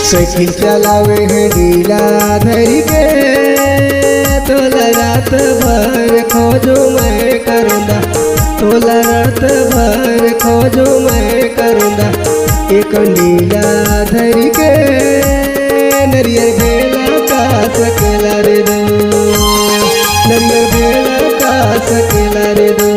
Cycle चलावे है ढीला धरी के, तोला रात भर खोजो मैं करूँगा, तोला रात भर खोजो मैं करूँगा। एक नीला धरी के नरियर भेला का सकेला रे दो, नरियर भेला का सकेला रे दो।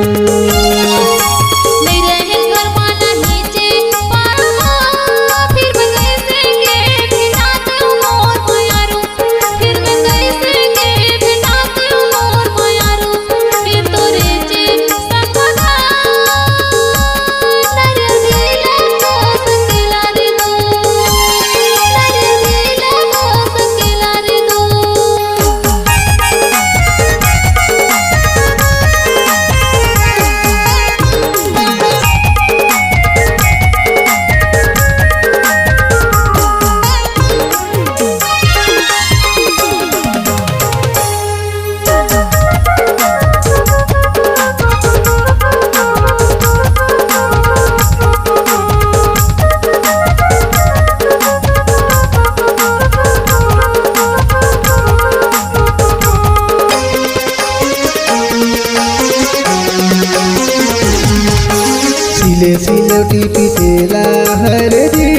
सिलौटी पिसेला हरदी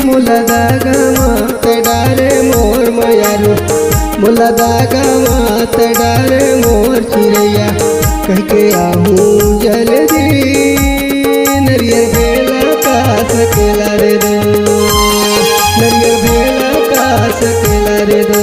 मोला दागा मात डारे मोर मयारू, मोला दागा मात डारे मोर चिड़ैया, कह के आहूँ जल्दी नरियर भेला का सकेला रे दो, नरियर भेला का सकेला रे दो।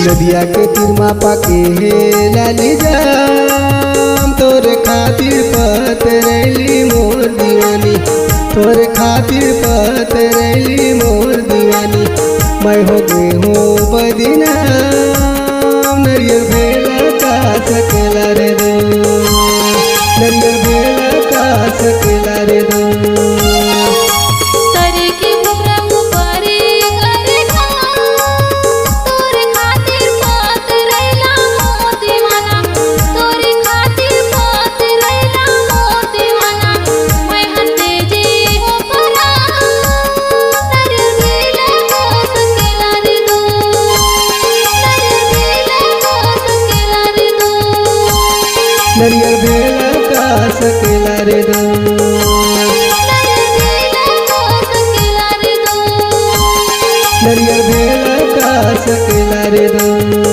नदिया के तीरमा पाके हे लाली जाम, तोरे खातिर पतरैली मोर दीवानी, तोरे खातिर पतरैली मोर दीवानी। मैं हो गई हूँ बदनाम, नरियर भेला का सकेला रे दो, नरियर भेला का सकेला रे दो। नरियर भेला का सकेला रे दो, नरियर भेला का सकेला रे दो।